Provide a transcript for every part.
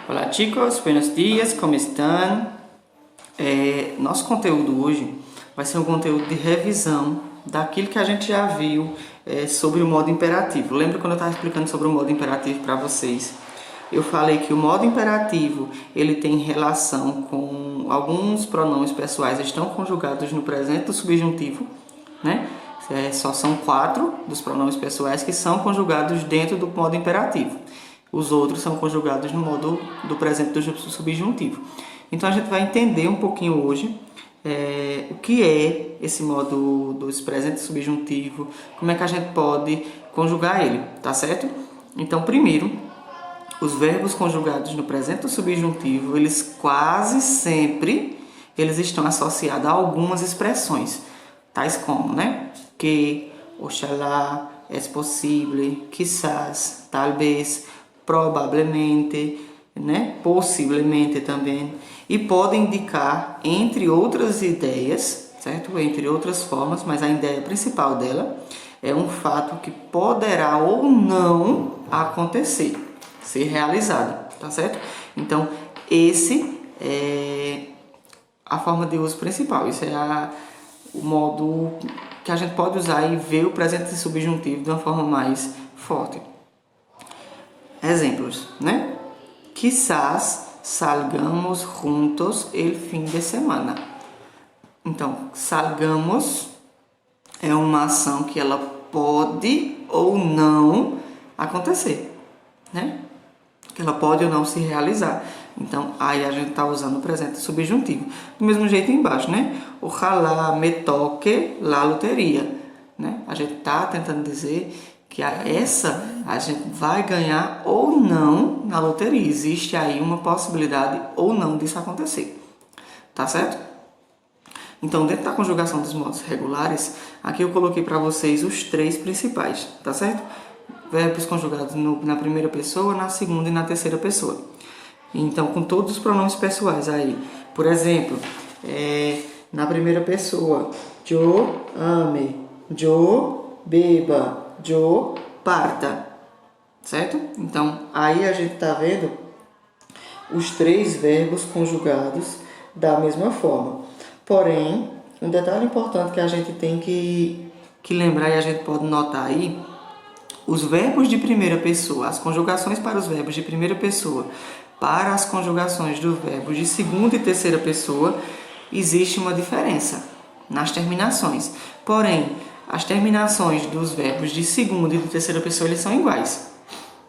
Olá chicos, buenos dias, como estão? Nosso conteúdo hoje vai ser um conteúdo de revisão daquilo que a gente já viu sobre o modo imperativo. Lembra quando eu estava explicando sobre o modo imperativo para vocês? Eu falei que o modo imperativo ele tem relação com alguns pronomes pessoais que estão conjugados no presente do subjuntivo, né? Só são 4 dos pronomes pessoais que são conjugados dentro do modo imperativo. Os outros são conjugados no modo do presente do subjuntivo. Então a gente vai entender um pouquinho hoje o que é esse modo do presente subjuntivo, como é que a gente pode conjugar ele, tá certo? Então, primeiro, os verbos conjugados no presente do subjuntivo, eles quase sempre estão associados a algumas expressões, tais como, né? Que, oxalá, es posible, quizás, talvez, provavelmente, né? Possivelmente também, e podem indicar, entre outras ideias, certo? Entre outras formas, mas a ideia principal dela é um fato que poderá ou não acontecer, ser realizado, tá certo? Então, esse é a forma de uso principal, isso é o modo que a gente pode usar e ver o presente subjuntivo de uma forma mais forte. Exemplos, né? Quizás salgamos juntos el fim de semana. Então, salgamos é uma ação que ela pode ou não acontecer, né? Que ela pode ou não se realizar. Então, aí a gente está usando o presente subjuntivo. Do mesmo jeito embaixo, né? Ojalá me toque la loteria, né? A gente está tentando dizer que a gente vai ganhar ou não na loteria. Existe aí uma possibilidade ou não disso acontecer. Tá certo? Então, dentro da conjugação dos modos regulares, aqui eu coloquei para vocês os 3 principais, tá certo? Verbos conjugados na primeira pessoa, na segunda e na terceira pessoa. Então, com todos os pronomes pessoais aí. Por exemplo, na primeira pessoa, yo ame, yo beba, yo parta, certo? Então, aí a gente está vendo os 3 verbos conjugados da mesma forma. Porém, um detalhe importante que a gente tem que lembrar e a gente pode notar aí, os verbos de primeira pessoa, as conjugações para os verbos de primeira pessoa, para as conjugações dos verbos de segunda e terceira pessoa, existe uma diferença nas terminações. Porém, as terminações dos verbos de segunda e de terceira pessoa eles são iguais,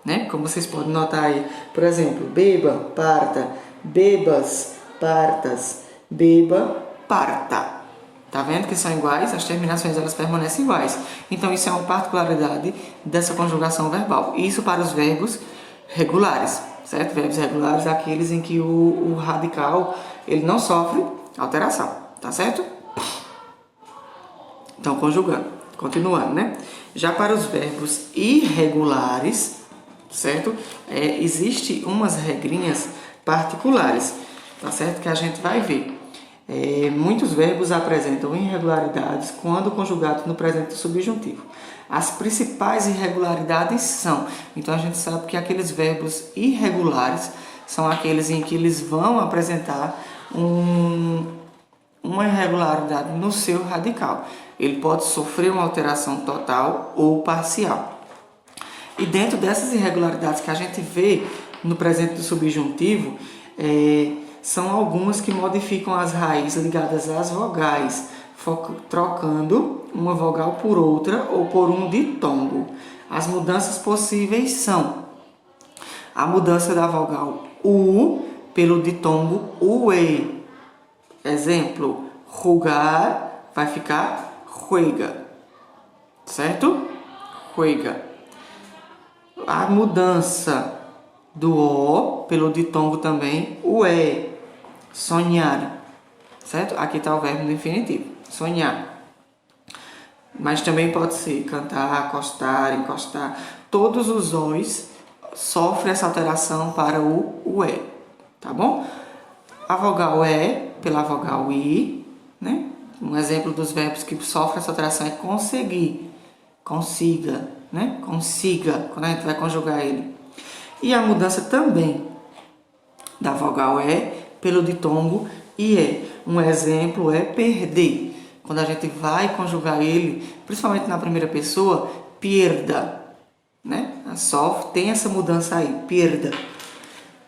né? Como vocês podem notar aí, por exemplo, beba, parta, bebas, partas, beba, parta. Tá vendo que são iguais? As terminações elas permanecem iguais. Então isso é uma particularidade dessa conjugação verbal. Isso para os verbos regulares, certo? Verbos regulares, aqueles em que o radical ele não sofre alteração, tá certo? Então, conjugando, continuando, né? Já para os verbos irregulares, certo? Existe umas regrinhas particulares, tá certo? Que a gente vai ver. Muitos verbos apresentam irregularidades quando conjugados no presente subjuntivo. As principais irregularidades são, então a gente sabe que aqueles verbos irregulares são aqueles em que eles vão apresentar uma irregularidade no seu radical. Ele pode sofrer uma alteração total ou parcial. E dentro dessas irregularidades que a gente vê no presente do subjuntivo, são algumas que modificam as raízes ligadas às vogais, trocando uma vogal por outra ou por um ditongo. As mudanças possíveis são a mudança da vogal U pelo ditongo UE. Exemplo, jugar vai ficar juega, certo? Juega. A mudança do O pelo ditongo também UE. Sonhar, certo? Aqui está o verbo no infinitivo, sonhar. Mas também pode ser cantar, acostar, encostar. Todos os O's sofrem essa alteração para o UE, tá bom? A vogal E pela vogal I, né? Um exemplo dos verbos que sofrem essa alteração é conseguir, consiga, né? Consiga, quando a gente vai conjugar ele. E a mudança também da vogal E, pelo ditongo IE. Um exemplo é perder. Quando a gente vai conjugar ele, principalmente na primeira pessoa, pierda, né? Só tem essa mudança aí, perda.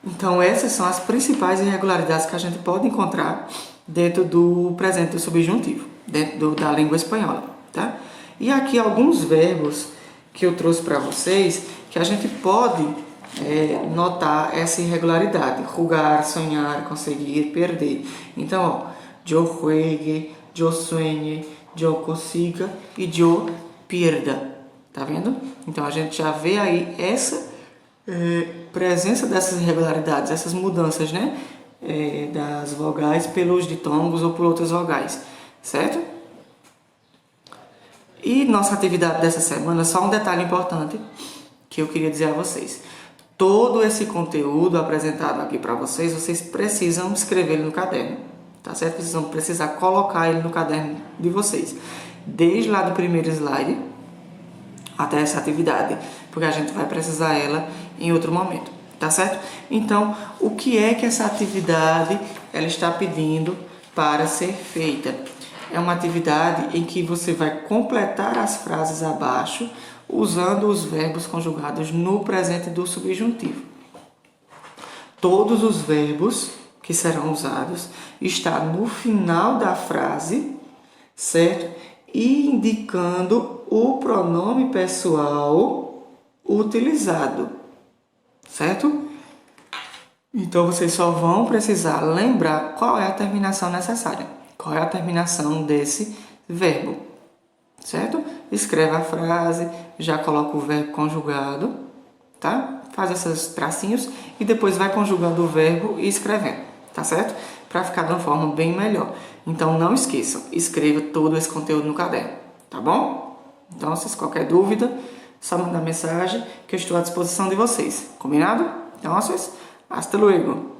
Então essas são as principais irregularidades que a gente pode encontrar dentro do presente do subjuntivo, dentro da língua espanhola, tá? E aqui alguns verbos que eu trouxe para vocês que a gente pode notar essa irregularidade: jugar, sonhar, conseguir, perder. Então, ó, yo juegue, yo sueñe, yo consiga e yo pierda. Tá vendo? Então a gente já vê aí essa presença dessas irregularidades, essas mudanças, né? Das vogais pelos ditongos ou por outras vogais, certo? E nossa atividade dessa semana, só um detalhe importante que eu queria dizer a vocês. Todo esse conteúdo apresentado aqui para vocês, vocês precisam escrever ele no caderno, tá certo? Vocês vão precisar colocar ele no caderno de vocês, desde lá do primeiro slide até essa atividade, porque a gente vai precisar ela em outro momento, tá certo? Então, o que é que essa atividade ela está pedindo para ser feita? É uma atividade em que você vai completar as frases abaixo usando os verbos conjugados no presente do subjuntivo. Todos os verbos que serão usados estão no final da frase, certo? E indicando o pronome pessoal utilizado, certo? Então vocês só vão precisar lembrar qual é a terminação necessária, qual é a terminação desse verbo, certo? Escreve a frase, já coloca o verbo conjugado, tá? Faz esses tracinhos e depois vai conjugando o verbo e escrevendo, tá certo? Para ficar de uma forma bem melhor. Então não esqueçam, escreva todo esse conteúdo no caderno, tá bom? Então, se qualquer dúvida, só mandar mensagem que eu estou à disposição de vocês, combinado? Então, hasta luego!